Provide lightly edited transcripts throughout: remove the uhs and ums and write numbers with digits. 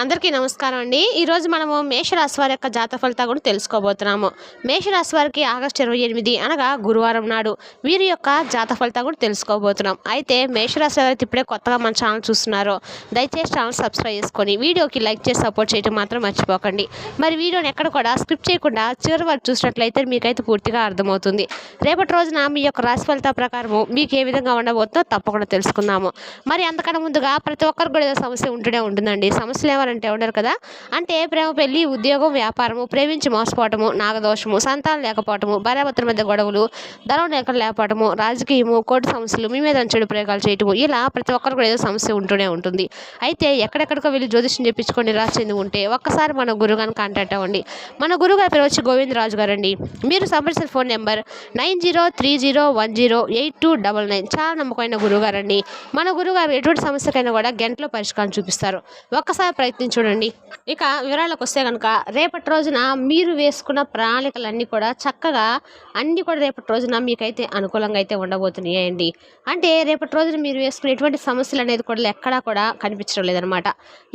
అందరికీ నమస్కారం అండి. ఈరోజు మనము మేషరాశి వారి యొక్క జాతక ఫలితాలు కూడా తెలుసుకోబోతున్నాము. మేషరాశి వారికి ఆగస్టు 28 అనగా గురువారం నాడు వీరి యొక్క జాతక ఫలితాలు కూడా తెలుసుకోబోతున్నాం. అయితే మేషరాశి వారికి ఇప్పుడే కొత్తగా మన ఛానల్ చూస్తున్నారో దయచేసి ఛానల్ సబ్స్క్రైబ్ చేసుకొని వీడియోకి లైక్ చేసి సపోర్ట్ చేయడం మాత్రం మర్చిపోకండి. మరి వీడియోని ఎక్కడ కూడా స్క్రిప్ట్ చేయకుండా చివరి వరకు చూసినట్లయితే మీకైతే పూర్తిగా అర్థమవుతుంది. రేపటి రోజున మీ యొక్క రాశి ఫలితాల ప్రకారము మీకు ఏ విధంగా ఉండబోతుందో తప్పకుండా తెలుసుకుందాము. మరి అంతకన్నా ముందుగా ప్రతి ఒక్కరికి కూడా ఏదో సమస్య ఉంటూనే ఉంటుందండి. సమస్యలు ఎవరంటే ఉండరు కదా. అంటే ప్రేమ, పెళ్లి, ఉద్యోగం, వ్యాపారము, ప్రేమించి మోసపోవటము, నాగదోషము, సంతానం లేకపోవటము, భార్యాభర్తల మధ్య గొడవలు, ధనం లేకపోవటము, రాజకీయము, కోర్టు సమస్యలు, మీ మీద చెడు ప్రయోగాలు చేయటము, ఇలా ప్రతి ఒక్కరు కూడా ఏదో సమస్య ఉంటూనే ఉంటుంది. అయితే ఎక్కడెక్కడికో వెళ్ళి జ్యోతిష్యం చెప్పించుకొని రాసి చెంది ఉంటే ఒక్కసారి మన గురుగారిని కాంటాక్ట్ అవ్వండి. మన గురుగారి పేరు వచ్చి గోవిందరాజు గారు అండి. మీరు సంప్రదించిన ఫోన్ నెంబర్ 9030108299. చాలా నమ్మకమైన గురుగారండి. మన గురుగారు ఎటువంటి సమస్యకైనా కూడా గంటలో పరిష్కారం చూపిస్తారు. ఒక్కసారి ప్రయత్నించి చూడండి. ఇక వివరాలకు వస్తే కనుక రేపటి రోజున మీరు వేసుకున్న ప్రణాళికలన్నీ కూడా చక్కగా అన్నీ కూడా రేపటి రోజున మీకైతే అనుకూలంగా అయితే ఉండబోతున్నాయండి. అంటే రేపటి రోజున మీరు వేసుకునే ఎటువంటి సమస్యలు అనేది కూడా ఎక్కడా కూడా కనిపించడం లేదనమాట.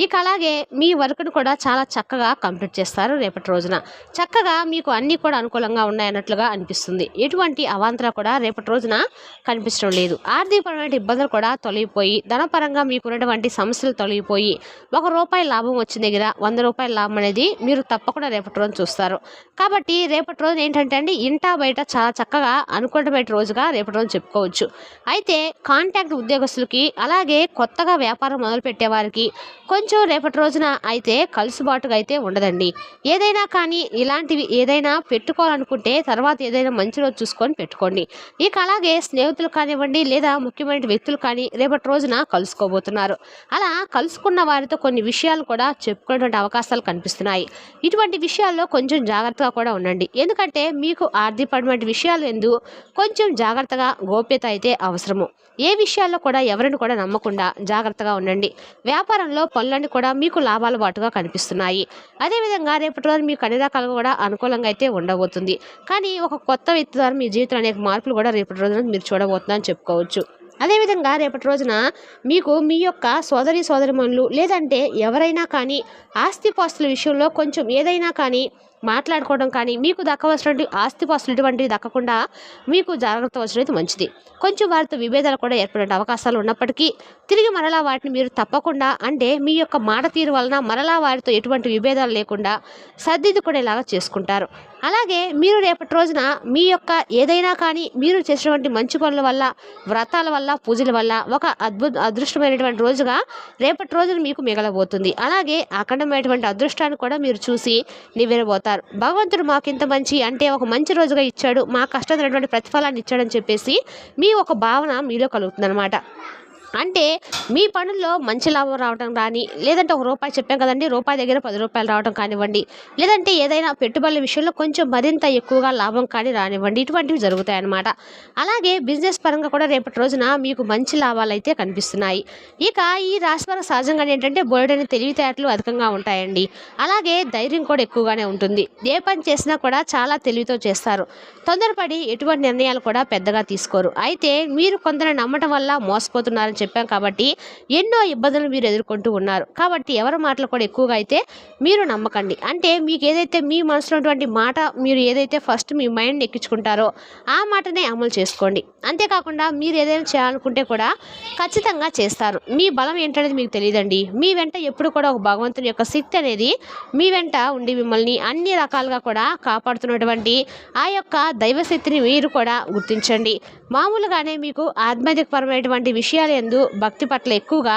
ఇక అలాగే మీ వర్క్ను కూడా చాలా చక్కగా కంప్లీట్ చేస్తారు. రేపటి రోజున చక్కగా మీకు అన్నీ కూడా అనుకూలంగా ఉన్నాయన్నట్లుగా అనిపిస్తుంది. ఎటువంటి అవాంతరం కూడా రేపటి రోజున కనిపించడం లేదు. ఆర్థికపరమైన ఇబ్బందులు కూడా తొలగిపోయి ధనపరంగా మీకున్నటువంటి సమస్యలు తొలగిపోయి ₹1 లాభం వచ్చిన దగ్గర ₹100 లాభం అనేది మీరు తప్పకుండా రేపటి రోజు చూస్తారు. కాబట్టి రేపటి రోజున ఏంటంటే అండి, ఇంటా బయట చాలా చక్కగా అనుకూలమైన రోజుగా రేపటి రోజు చెప్పుకోవచ్చు. అయితే కాంట్రాక్ట్ ఉద్యోగస్తులకి అలాగే కొత్తగా వ్యాపారం మొదలుపెట్టే వారికి కొంచెం రేపటి రోజున అయితే కలుసుబాటుగా అయితే ఉండదండి. ఏదైనా కానీ ఇలాంటివి ఏదైనా పెట్టుకోవాలనుకుంటే తర్వాత ఏదైనా మంచి రోజు చూసుకొని పెట్టుకోండి. ఇక అలాగే స్నేహితులు కానివ్వండి లేదా ముఖ్యమైన వ్యక్తులు కానీ రేపటి రోజున కలుసుకోబోతున్నారు. అలా కలుసుకున్న వారితో కొన్ని విషయాలు కూడా చెప్పుకునేటువంటి అవకాశాలు కనిపిస్తున్నాయి. ఇటువంటి విషయాల్లో కొంచెం జాగ్రత్తగా కూడా ఉండండి. ఎందుకంటే మీకు ఆర్థికపరమైన విషయాలు కొంచెం జాగ్రత్తగా గోప్యత అయితే అవసరము. ఏ విషయాల్లో కూడా ఎవరిని కూడా నమ్మకుండా జాగ్రత్తగా ఉండండి. వ్యాపారంలో పనులన్నీ కూడా మీకు లాభాలు బాటుగా కనిపిస్తున్నాయి. అదేవిధంగా రేపటి రోజు మీకు అన్ని రకాలుగా కూడా అనుకూలంగా అయితే ఉండబోతుంది. కానీ ఒక కొత్త వ్యక్తి ద్వారా మీ జీవితంలో అనేక మార్పులు కూడా రేపటి రోజున మీరు చూడబోతుందని చెప్పుకోవచ్చు. అదేవిధంగా రేపటి రోజున మీకు మీ యొక్క సోదరిమణులు లేదంటే ఎవరైనా కానీ ఆస్తిపాస్తుల విషయంలో కొంచెం ఏదైనా కానీ మాట్లాడుకోవడం కానీ మీకు దక్కవలసినటువంటి ఆస్తిపాస్తులు ఇటువంటివి దక్కకుండా మీకు జాగ్రత్త అవసరం మంచిది. కొంచెం వారితో విభేదాలు కూడా ఏర్పడే అవకాశాలు ఉన్నప్పటికీ తిరిగి మరలా వాటిని మీరు తప్పకుండా అంటే మీ యొక్క మాట తీరు వలన మరలా వారితో ఎటువంటి విభేదాలు లేకుండా సర్దిద్దుకునేలాగా చేసుకుంటారు. అలాగే మీరు రేపటి రోజున మీ యొక్క ఏదైనా కానీ మీరు చేసినటువంటి మంచి పనుల వల్ల, వ్రతాల వల్ల, పూజల వల్ల ఒక అదృష్టమైనటువంటి రోజుగా రేపటి రోజున మీకు మిగలబోతుంది. అలాగే అఖండమైనటువంటి అదృష్టాన్ని కూడా మీరు చూసి నివ్వెరబోతారు. భగవంతుడు మాకింత మంచి అంటే ఒక మంచి రోజుగా ఇచ్చాడు, మా కష్టమైనటువంటి ప్రతిఫలాన్ని ఇచ్చాడని చెప్పేసి మీ ఒక భావన మీలో కలుగుతుందన్నమాట. అంటే మీ పనుల్లో మంచి లాభం రావడం కానీ లేదంటే ₹1 చెప్పాం కదండి, రూపాయి దగ్గర ₹10 రావడం కానివ్వండి, లేదంటే ఏదైనా పెట్టుబడుల విషయంలో కొంచెం మరింత ఎక్కువగా లాభం కానీ రానివ్వండి, ఇటువంటివి జరుగుతాయి అన్నమాట. అలాగే బిజినెస్ పరంగా కూడా రేపటి రోజున మీకు మంచి లాభాలు అయితే కనిపిస్తున్నాయి. ఇక ఈ రాశి వారికి సహజంగా ఏంటంటే బోలెడని తెలివితేటలు అధికంగా ఉంటాయండి. అలాగే ధైర్యం కూడా ఎక్కువగానే ఉంటుంది. ఏ పని చేసినా కూడా చాలా తెలివితో చేస్తారు. తొందరపడి ఎటువంటి నిర్ణయాలు కూడా పెద్దగా తీసుకోరు. అయితే మీరు కొందరు నమ్మటం వల్ల మోసపోతున్నారని చెప్పాం కాబట్టి ఎన్నో ఇబ్బందులు మీరు ఎదుర్కొంటూ ఉన్నారు. కాబట్టి ఎవరి మాటలు కూడా ఎక్కువగా అయితే మీరు నమ్మకండి. అంటే మీకు ఏదైతే మీ మనసులో ఉన్నటువంటి మాట మీరు ఏదైతే ఫస్ట్ మీ మైండ్ ఎక్కించుకుంటారో ఆ మాటనే అమలు చేసుకోండి. అంతేకాకుండా మీరు ఏదైనా చేయాలనుకుంటే కూడా ఖచ్చితంగా చేస్తారు. మీ బలం ఏంటనేది మీకు తెలియదండి. మీ వెంట ఎప్పుడు కూడా ఒక భగవంతుని యొక్క శక్తి అనేది మీ వెంట ఉండి మిమ్మల్ని అన్ని రకాలుగా కూడా కాపాడుతున్నటువంటి ఆ యొక్క దైవశక్తిని మీరు కూడా గుర్తించండి. మామూలుగానే మీకు ఆధ్యాత్మికపరమైనటువంటి విషయాలు భక్తి పట్ల ఎక్కువగా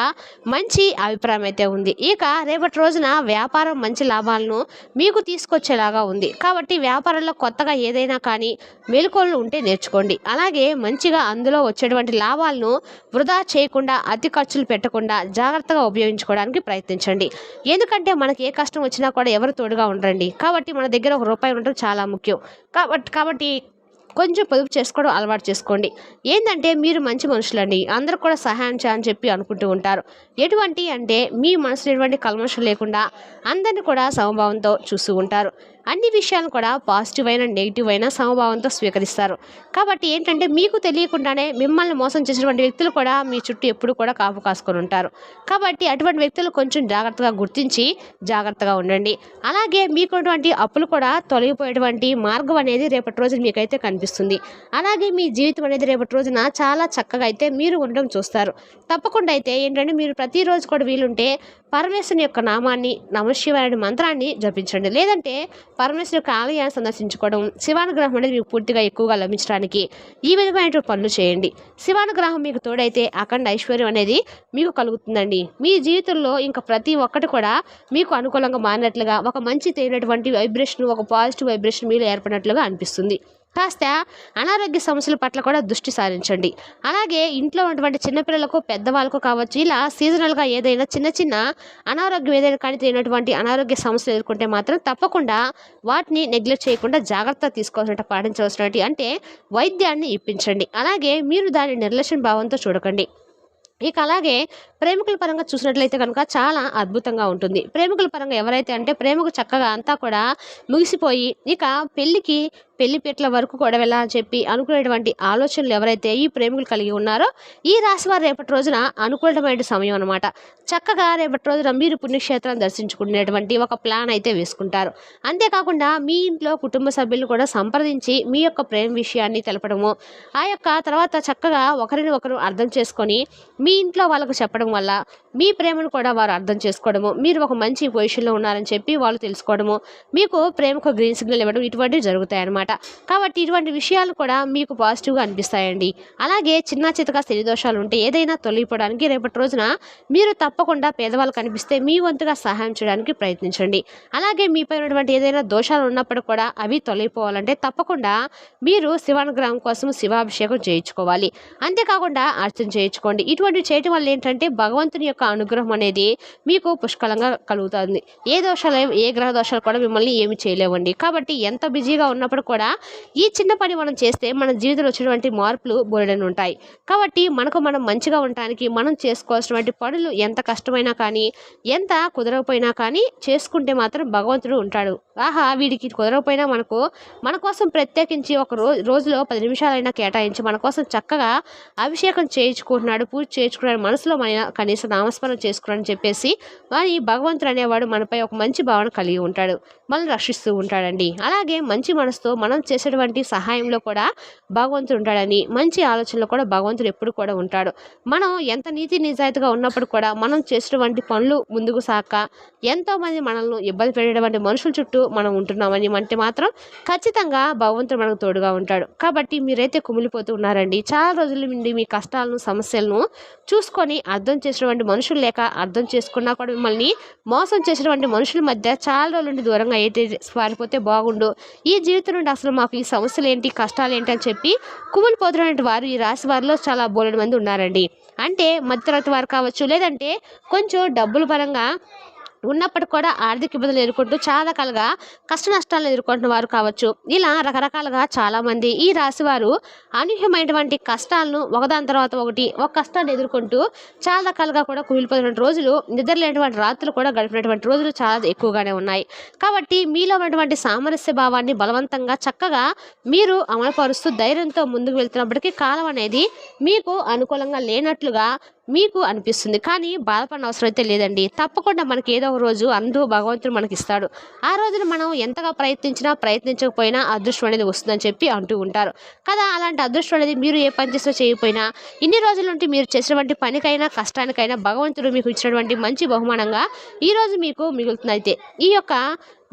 మంచి అభిప్రాయం అయితే ఉంది. ఇక రేపటి రోజున వ్యాపారం మంచి లాభాలను మీకు తీసుకొచ్చేలాగా ఉంది. కాబట్టి వ్యాపారంలో కొత్తగా ఏదైనా కానీ మెలకువలు ఉంటే నేర్చుకోండి. అలాగే మంచిగా అందులో వచ్చేటువంటి లాభాలను వృధా చేయకుండా అతి ఖర్చులు పెట్టకుండా జాగ్రత్తగా ఉపయోగించుకోవడానికి ప్రయత్నించండి. ఎందుకంటే మనకి ఏ కష్టం వచ్చినా కూడా ఎవరు తోడుగా ఉండరండి. కాబట్టి మన దగ్గర ₹1 ఉండటం చాలా ముఖ్యం. కాబట్టి కొంచెం పొదుపు చేసుకోవడం అలవాటు చేసుకోండి. ఏంటంటే మీరు మంచి మనుషులండి, అందరూ కూడా సహాయం చేయని చెప్పి అనుకుంటూ ఉంటారు. ఎటువంటి అంటే మీ మనసులో ఎటువంటి కల్మషం లేకుండా అందరినీ కూడా సమభావంతో చూస్తూ ఉంటారు. అన్ని విషయాలను కూడా పాజిటివ్ అయినా నెగిటివ్ అయినా సమభావంతో స్వీకరిస్తారు. కాబట్టి ఏంటంటే మీకు తెలియకుండానే మిమ్మల్ని మోసం చేసినటువంటి వ్యక్తులు కూడా మీ చుట్టూ ఎప్పుడు కూడా కాపు కాసుకొని ఉంటారు. కాబట్టి అటువంటి వ్యక్తులు కొంచెం జాగ్రత్తగా గుర్తించి జాగ్రత్తగా ఉండండి. అలాగే మీకున్నటువంటి అప్పులు కూడా తొలగిపోయేటువంటి మార్గం అనేది రేపటి రోజున మీకైతే కనిపిస్తుంది. అలాగే మీ జీవితం అనేది రేపటి రోజున చాలా చక్కగా అయితే మీరు ఉండడం చూస్తారు. తప్పకుండా అయితే ఏంటంటే మీరు ప్రతిరోజు కూడా వీలుంటే పరమేశ్వరుని యొక్క నామాన్ని, నమశివాయ మంత్రాన్ని జపించండి. లేదంటే పరమేశ్వరుని యొక్క ఆలయాన్ని సందర్శించుకోవడం, శివానుగ్రహం అనేది మీకు పూర్తిగా ఎక్కువగా లభించడానికి ఈ విధమైనటువంటి పనులు చేయండి. శివానుగ్రహం మీకు తోడైతే అఖండ ఐశ్వర్యం అనేది మీకు కలుగుతుందండి. మీ జీవితంలో ఇంకా ప్రతి ఒక్కటి కూడా మీకు అనుకూలంగా మారినట్లుగా ఒక మంచి తేలినటువంటి వైబ్రేషన్, ఒక పాజిటివ్ వైబ్రేషన్ మీలో ఏర్పడినట్లుగా అనిపిస్తుంది. కాస్త అనారోగ్య సమస్యల పట్ల కూడా దృష్టి సారించండి. అలాగే ఇంట్లో ఉన్నటువంటి చిన్నపిల్లలకు, పెద్దవాళ్ళకు కావచ్చు, ఇలా సీజనల్గా ఏదైనా చిన్న చిన్న అనారోగ్యం ఏదైనా కానీ తెలియనటువంటి అనారోగ్య సమస్యలు ఎదుర్కొంటే మాత్రం తప్పకుండా వాటిని నెగ్లెక్ట్ చేయకుండా జాగ్రత్త తీసుకోవాల్సిన పాటించవలసినటువంటి అంటే వైద్యాన్ని ఇప్పించండి. అలాగే మీరు దాన్ని నిర్లక్ష్యం భావంతో చూడకండి. ఇక అలాగే ప్రేమికుల పరంగా చూసినట్లయితే కనుక చాలా అద్భుతంగా ఉంటుంది. ప్రేమికుల పరంగా ఎవరైతే అంటే ప్రేమకు చక్కగా అంతా కూడా ముగిసిపోయి ఇక పెళ్లిపీటల వరకు కూడా వెళ్ళాలని చెప్పి అనుకునేటువంటి ఆలోచనలు ఎవరైతే ఈ ప్రేమికులు కలిగి ఉన్నారో ఈ రాశి వారు రేపటి రోజున అనుకూలమైన సమయం అనమాట. చక్కగా రేపటి రోజున మీరు పుణ్యక్షేత్రాన్ని దర్శించుకునేటువంటి ఒక ప్లాన్ అయితే వేసుకుంటారు. అంతేకాకుండా మీ ఇంట్లో కుటుంబ సభ్యులను కూడా సంప్రదించి మీ యొక్క ప్రేమ విషయాన్ని తెలపడము, ఆ యొక్క తర్వాత చక్కగా ఒకరిని ఒకరు అర్థం చేసుకొని మీ ఇంట్లో వాళ్ళకు చెప్పడం వల్ల మీ ప్రేమను కూడా వారు అర్థం చేసుకోవడము, మీరు ఒక మంచి పొజిషన్లో ఉన్నారని చెప్పి వాళ్ళు తెలుసుకోవడము, మీకు ప్రేమకు గ్రీన్ సిగ్నల్ ఇవ్వడం ఇటువంటివి జరుగుతాయి అన్నమాట. కాబట్టి ఇటువంటి విషయాలు కూడా మీకు పాజిటివ్గా అనిపిస్తాయండి. అలాగే చిన్న చితక శని దోషాలు ఉంటే ఏదైనా తొలగిపోవడానికి రేపటి రోజున మీరు తప్పకుండా పేదవాళ్ళు కనిపిస్తే మీ వంతుగా సహాయం చేయడానికి ప్రయత్నించండి. అలాగే మీపై ఉన్నటువంటి ఏదైనా దోషాలు ఉన్నప్పుడు కూడా అవి తొలగిపోవాలంటే తప్పకుండా మీరు శివానుగ్రహం కోసం శివాభిషేకం చేయించుకోవాలి. అంతేకాకుండా అర్చన చేయించుకోండి. ఇటువంటి చేయటం వల్ల ఏంటంటే భగవంతుని యొక్క అనుగ్రహం అనేది మీకు పుష్కలంగా కలుగుతుంది. ఏ గ్రహ దోషాలు కూడా మిమ్మల్ని ఏమి చేయలేవండి. కాబట్టి ఎంత బిజీగా ఉన్నప్పుడు కూడా ఈ చిన్న పని మనం చేస్తే మన జీవితంలో వచ్చినటువంటి మార్పులు బోలెడన్ని ఉంటాయి. కాబట్టి మనకు మనం మంచిగా ఉండటానికి మనం చేసుకోవాల్సినటువంటి పనులు ఎంత కష్టమైనా కానీ, ఎంత కుదరకపోయినా కానీ చేసుకుంటే మాత్రం భగవంతుడు ఉంటాడు. ఆహా వీడికి కుదరకపోయినా మన కోసం ప్రత్యేకించి ఒక రోజులో 10 నిమిషాలైనా కేటాయించి మన కోసం చక్కగా అభిషేకం చేయించుకుంటున్నాడు, పూజ చేయించుకున్నాడు, మనసులో కనీసం నామస్మరణ చేసుకున్నాడని చెప్పేసి మరి భగవంతుడు అనేవాడు మనపై ఒక మంచి భావన కలిగి ఉంటాడు, మనల్ని రక్షిస్తూ ఉంటాడండి. అలాగే మంచి మనసుతో మనం చేసేటువంటి సహాయంలో కూడా భగవంతుడు ఉంటాడని, మంచి ఆలోచనలో కూడా భగవంతుడు ఎప్పుడు కూడా ఉంటాడు. మనం ఎంత నీతి నిజాయితీగా ఉన్నప్పుడు కూడా మనం చేసేటువంటి పనులు ముందుకు సాక ఎంతోమంది మనల్ని ఇబ్బంది పెట్టేటువంటి మనుషుల చుట్టూ మనం ఉంటున్నామని అంటే మాత్రం ఖచ్చితంగా భగవంతుడు మనకు తోడుగా ఉంటాడు. కాబట్టి మీరైతే కుమిలిపోతూ ఉన్నారండి. చాలా రోజుల నుండి మీ కష్టాలను, సమస్యలను చూసుకొని అర్థం చేసినటువంటి మనుషులు లేక, అర్థం చేసుకున్నా కూడా మిమ్మల్ని మోసం చేసినటువంటి మనుషుల మధ్య చాలా రోజుల నుండి దూరంగా అయితే పారిపోతే బాగుండు, ఈ జీవితం నుండి అసలు మాకు ఈ సమస్యలు ఏంటి, కష్టాలు ఏంటి అని చెప్పి కుమిలిపోతున్నటువంటి వారు ఈ రాశి వారిలో చాలా బోలెడు మంది ఉన్నారండి. అంటే మధ్యతరగతి వారు కావచ్చు, లేదంటే కొంచెం డబ్బుల పరంగా ఉన్నప్పటికి కూడా ఆర్థిక ఇబ్బందులు ఎదుర్కొంటూ చాలా రకాలుగా కష్ట నష్టాలను ఎదుర్కొంటున్న వారు కావచ్చు. ఇలా రకరకాలుగా చాలామంది ఈ రాశి వారు అనూహ్యమైనటువంటి కష్టాలను ఒకదాని తర్వాత ఒకటి ఒక కష్టాన్ని ఎదుర్కొంటూ చాలా రకాలుగా కూడా కుమిలిపోయినటువంటి రోజులు, నిద్రలేనటువంటి రాత్రులు కూడా గడిపినటువంటి రోజులు చాలా ఎక్కువగానే ఉన్నాయి. కాబట్టి మీలో ఉన్నటువంటి సామరస్య భావాన్ని బలవంతంగా చక్కగా మీరు అమలుపరుస్తూ ధైర్యంతో ముందుకు వెళ్తున్నప్పటికీ కాలం అనేది మీకు అనుకూలంగా లేనట్లుగా మీకు అనిపిస్తుంది. కానీ బాధపడిన అవసరం అయితే లేదండి. తప్పకుండా మనకి ఏదో ఒక రోజు అందు భగవంతుడు మనకి ఇస్తాడు. ఆ రోజున మనం ఎంతగా ప్రయత్నించకపోయినా అదృష్టం అనేది వస్తుందని చెప్పి అంటూ ఉంటారు కదా. అలాంటి అదృష్టం అనేది మీరు ఏ పని చేసినా చేయకపోయినా ఇన్ని రోజుల నుండి మీరు చేసినటువంటి పనికైనా కష్టానికైనా భగవంతుడు మీకు ఇచ్చినటువంటి మంచి బహుమానంగా ఈరోజు మీకు మిగులుతుంది. అయితే ఈ యొక్క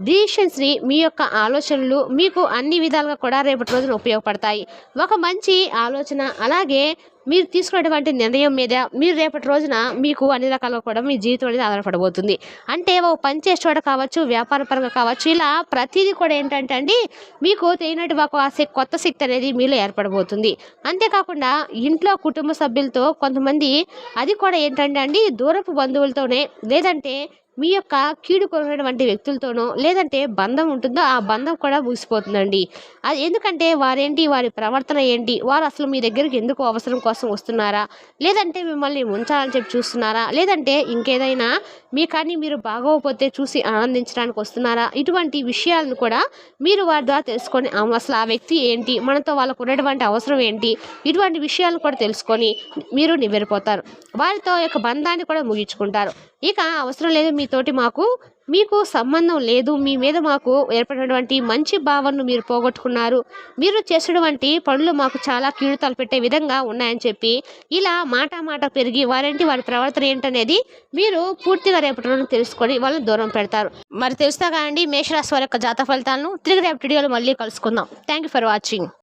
డిసిషన్స్ని, మీ యొక్క ఆలోచనలు మీకు అన్ని విధాలుగా కూడా రేపటి రోజున ఉపయోగపడతాయి. ఒక మంచి ఆలోచన అలాగే మీరు తీసుకున్నటువంటి నిర్ణయం మీద మీరు రేపటి రోజున మీకు అన్ని రకాలుగా కూడా మీ జీవితం అనేది ఆధారపడబోతుంది. అంటే ఒక పని చేసే చోట కావచ్చు, వ్యాపార పరంగా కావచ్చు, ఇలా ప్రతిదీ కూడా ఏంటంటే అండి మీకు తెలియనట్టు ఒక కొత్త శక్తి అనేది మీలో ఏర్పడబోతుంది. అంతేకాకుండా ఇంట్లో కుటుంబ సభ్యులతో కొంతమంది అది కూడా ఏంటంటే అండి దూరపు బంధువులతోనే, లేదంటే మీ యొక్క కీడు కోరినటువంటి వ్యక్తులతోనో లేదంటే బంధం ఉంటుందో ఆ బంధం కూడా ముగిసిపోతుందండి. అది ఎందుకంటే వారేంటి, వారి ప్రవర్తన ఏంటి, వారు అసలు మీ దగ్గరికి ఎందుకు అవసరం కోసం వస్తున్నారా, లేదంటే మిమ్మల్ని ముంచాలని చెప్పి చూస్తున్నారా, లేదంటే ఇంకేదైనా మీ కానీ మీరు బాగోకపోతే చూసి ఆనందించడానికి వస్తున్నారా, ఇటువంటి విషయాలను కూడా మీరు వారి ద్వారా తెలుసుకొని అసలు ఆ వ్యక్తి ఏంటి, మనతో వాళ్ళకు ఉన్నటువంటి అవసరం ఏంటి, ఇటువంటి విషయాలను కూడా తెలుసుకొని మీరు నివ్వెరపోతారు. వారితో యొక్క బంధాన్ని కూడా ముగించుకుంటారు. ఇక అవసరం లేదు మీతోటి మీకు సంబంధం లేదు, మీ మీద మాకు ఏర్పడినటువంటి మంచి భావనను మీరు పోగొట్టుకున్నారు, మీరు చేసినటువంటి పనులు మాకు చాలా కీడు తలపెట్టే విధంగా ఉన్నాయని చెప్పి ఇలా మాట పెరిగి వారేంటి, వారి ప్రవర్తన ఏంటనేది మీరు పూర్తిగా రేపటి రోజున తెలుసుకొని వాళ్ళని దూరం పెడతారు. మరి తెలుస్తా కానండి మేషరాశి వారి యొక్క జాతక ఫలితాలను తిరిగి రేపటి వీడియోలో మళ్ళీ కలుసుకుందాం. Thank you for watching.